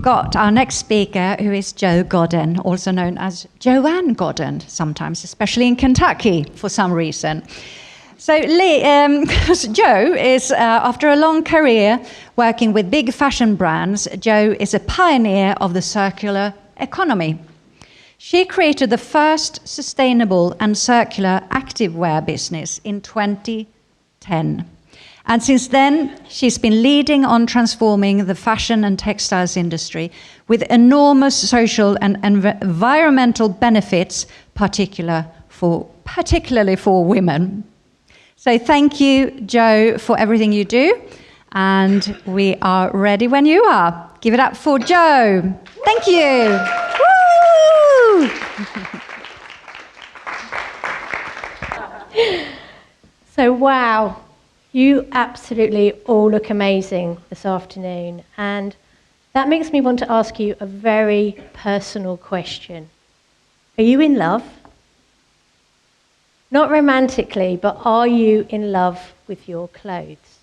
got our next speaker, who is Jo Godden, also known as Joanne Godden sometimes, especially in Kentucky for some reason. So Jo is, after a long career working with big fashion brands, Jo is a pioneer of the circular economy. She created the first sustainable and circular activewear business in 2010. And since then, she's been leading on transforming the fashion and textiles industry with enormous social and environmental benefits, particularly for women. So thank you, Jo, for everything you do. And we are ready when you are. Give it up for Jo. Thank you. Woo! So, wow. You absolutely all look amazing this afternoon, and that makes me want to ask you a very personal question. Are you in love? Not romantically, but are you in love with your clothes?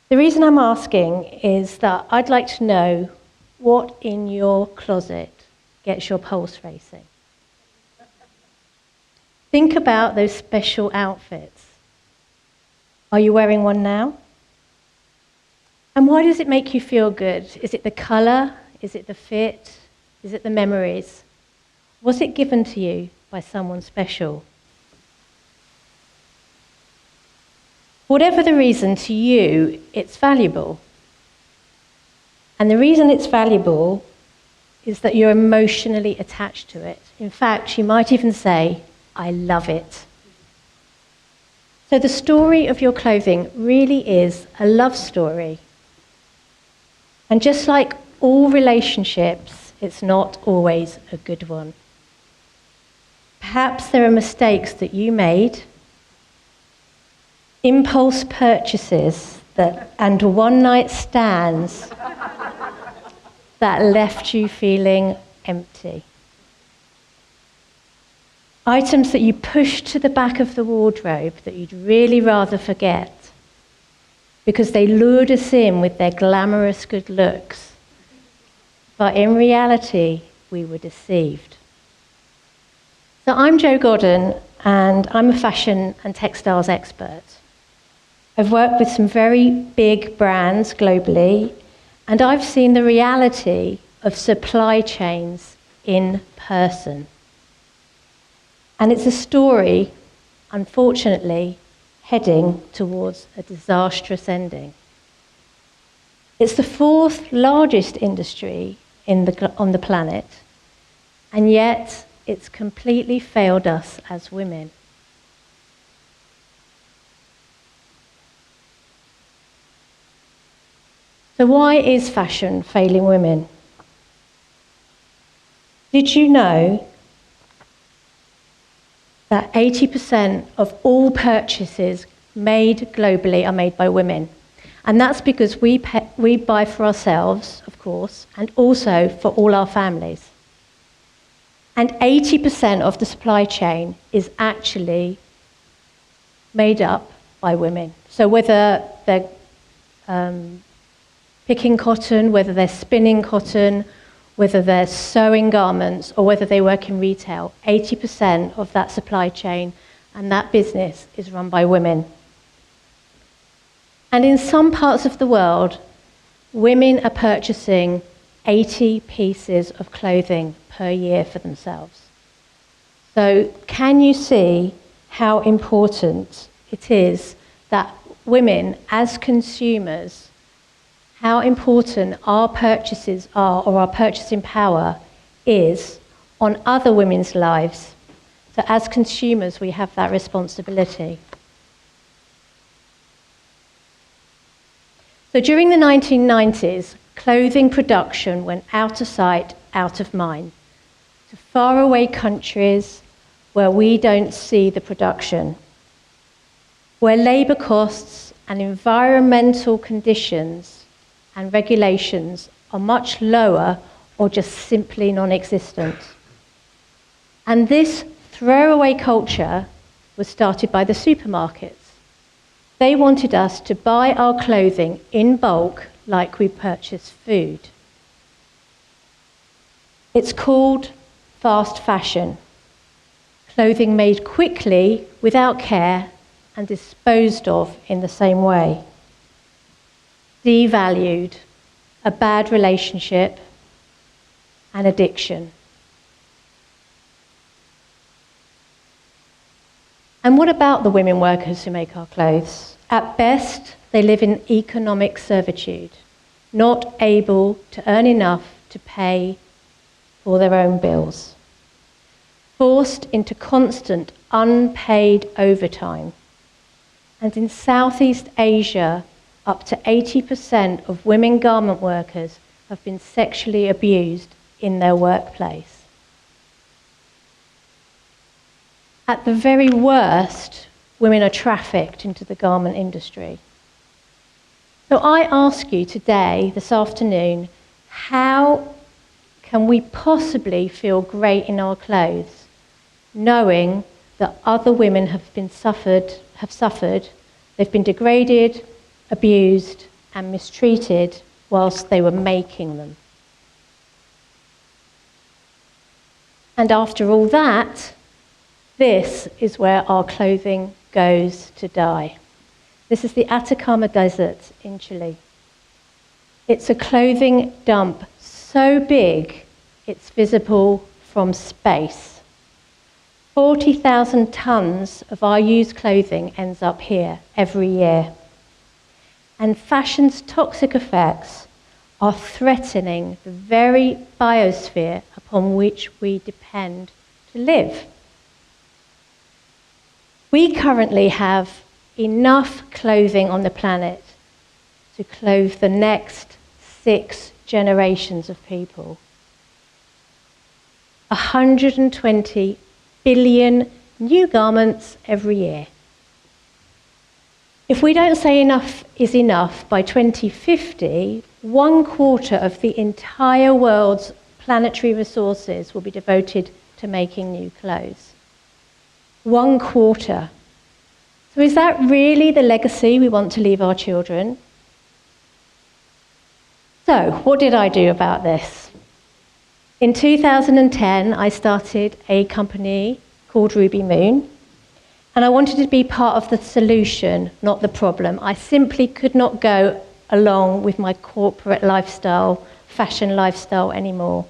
The reason I'm asking is that I'd like to know what in your closet gets your pulse racing. Think about those special outfits. Are you wearing one now? And why does it make you feel good? Is it the colour? Is it the fit? Is it the memories? Was it given to you by someone special? Whatever the reason, to you, it's valuable. And the reason it's valuable is that you're emotionally attached to it. In fact, you might even say, I love it. So the story of your clothing really is a love story. And just like all relationships, it's not always a good one. Perhaps there are mistakes that you made, impulse purchases and one-night stands that left you feeling empty. Items that you pushed to the back of the wardrobe that you'd really rather forget because they lured us in with their glamorous good looks. But in reality, we were deceived. So I'm Jo Godden, and I'm a fashion and textiles expert. I've worked with some very big brands globally, and I've seen the reality of supply chains in person. And it's a story, unfortunately, heading towards a disastrous ending. It's the fourth largest industry on the planet, and yet it's completely failed us as women. So why is fashion failing women? Did you know that 80% of all purchases made globally are made by women? And that's because we buy for ourselves, of course, and also for all our families. And 80% of the supply chain is actually made up by women. So whether they're picking cotton, whether they're spinning cotton, whether they're sewing garments, or whether they work in retail, 80% of that supply chain and that business is run by women. And in some parts of the world, women are purchasing 80 pieces of clothing per year for themselves. So can you see how important it is that women, as consumers, how important our purchases are, or our purchasing power is on other women's lives? So as consumers, we have that responsibility. So during the 1990s, clothing production went out of sight, out of mind, to faraway countries where we don't see the production, where labour costs and environmental conditions and regulations are much lower or just simply non-existent. And this throwaway culture was started by the supermarkets. They wanted us to buy our clothing in bulk like we purchase food. It's called fast fashion, clothing made quickly, without care, and disposed of in the same way. Devalued, a bad relationship, and addiction. And what about the women workers who make our clothes? At best, they live in economic servitude, not able to earn enough to pay for their own bills. Forced into constant unpaid overtime. And in Southeast Asia, up to 80% of women garment workers have been sexually abused in their workplace. At the very worst, women are trafficked into the garment industry. So I ask you today, this afternoon, how can we possibly feel great in our clothes, knowing that other women have suffered, they've been degraded, abused, and mistreated whilst they were making them? And after all that, this is where our clothing goes to die. This is the Atacama Desert in Chile. It's a clothing dump so big it's visible from space. 40,000 tons of our used clothing ends up here every year. And fashion's toxic effects are threatening the very biosphere upon which we depend to live. We currently have enough clothing on the planet to clothe the next 6 generations of people. 120 billion new garments every year. If we don't say enough is enough by 2050, 1/4 of the entire world's planetary resources will be devoted to making new clothes. 1/4. So is that really the legacy we want to leave our children? So, what did I do about this? In 2010, I started a company called Ruby Moon, and I wanted to be part of the solution, not the problem. I simply could not go along with my corporate lifestyle, fashion lifestyle anymore.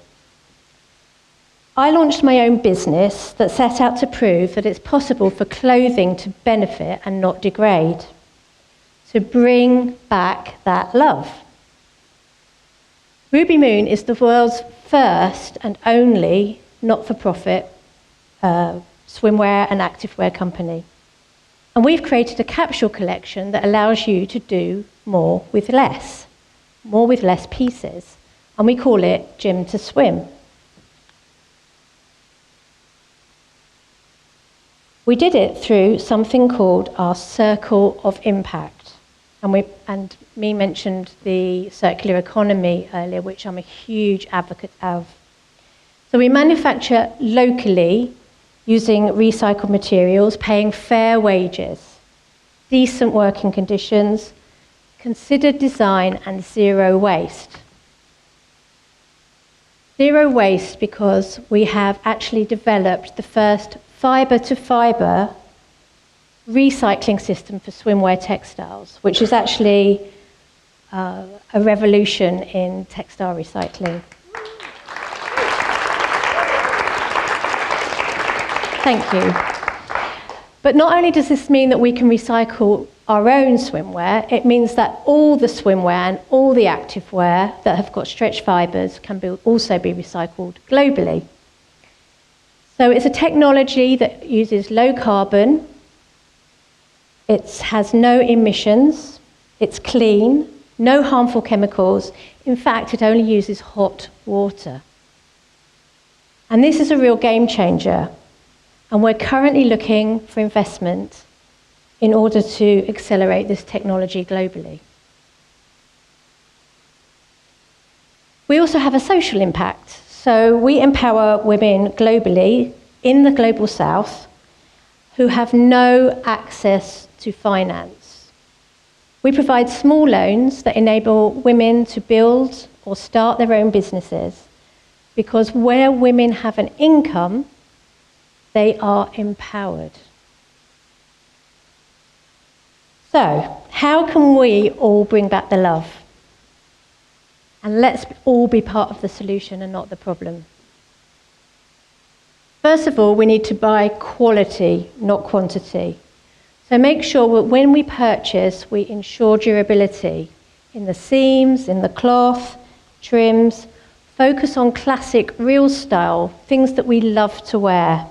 I launched my own business that set out to prove that it's possible for clothing to benefit and not degrade, to bring back that love. Ruby Moon is the world's first and only not-for-profit swimwear and activewear company. And we've created a capsule collection that allows you to do more with less pieces. And we call it Gym to Swim. We did it through something called our Circle of Impact. And me mentioned the circular economy earlier, which I'm a huge advocate of. So we manufacture locally using recycled materials, paying fair wages, decent working conditions, considered design, and zero waste. Zero waste because we have actually developed the first fibre-to-fibre recycling system for swimwear textiles, which is actually a revolution in textile recycling. Thank you. But not only does this mean that we can recycle our own swimwear, it means that all the swimwear and all the activewear that have got stretch fibres can also be recycled globally. So it's a technology that uses low carbon, it has no emissions, it's clean, no harmful chemicals. In fact, it only uses hot water. And this is a real game changer. And we're currently looking for investment in order to accelerate this technology globally. We also have a social impact. So we empower women globally in the global south who have no access to finance. We provide small loans that enable women to build or start their own businesses, because where women have an income, they are empowered. So, how can we all bring back the love? And let's all be part of the solution and not the problem. First of all, we need to buy quality, not quantity. So make sure that when we purchase, we ensure durability in the seams, in the cloth, trims. Focus on classic, real style, things that we love to wear.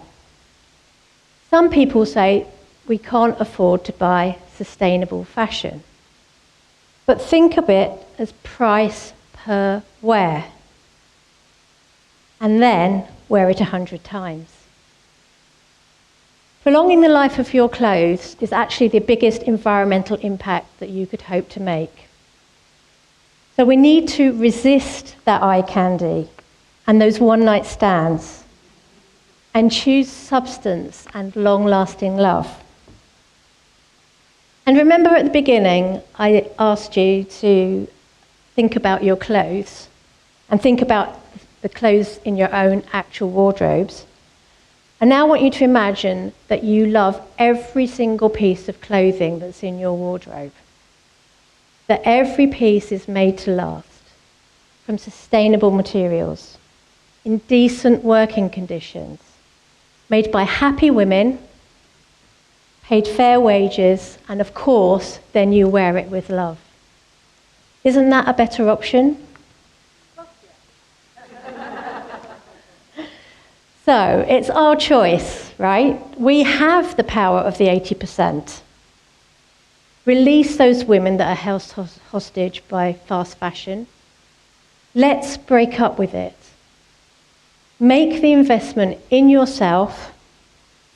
Some people say we can't afford to buy sustainable fashion. But think of it as price per wear. And then wear it 100 times. Prolonging the life of your clothes is actually the biggest environmental impact that you could hope to make. So we need to resist that eye candy and those one-night stands and choose substance and long-lasting love. And remember at the beginning, I asked you to think about your clothes and think about the clothes in your own actual wardrobes. And now I want you to imagine that you love every single piece of clothing that's in your wardrobe. That every piece is made to last, from sustainable materials, in decent working conditions, made by happy women, paid fair wages, and of course, then you wear it with love. Isn't that a better option? So, it's our choice, right? We have the power of the 80%. Release those women that are held hostage by fast fashion. Let's break up with it. Make the investment in yourself,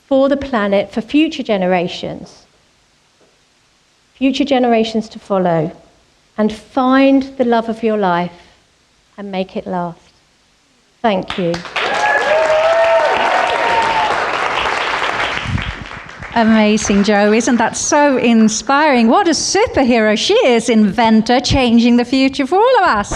for the planet, for future generations to follow, and find the love of your life and make it last. Thank you. Amazing, Jo. Isn't that so inspiring? What a superhero she is, inventor, changing the future for all of us.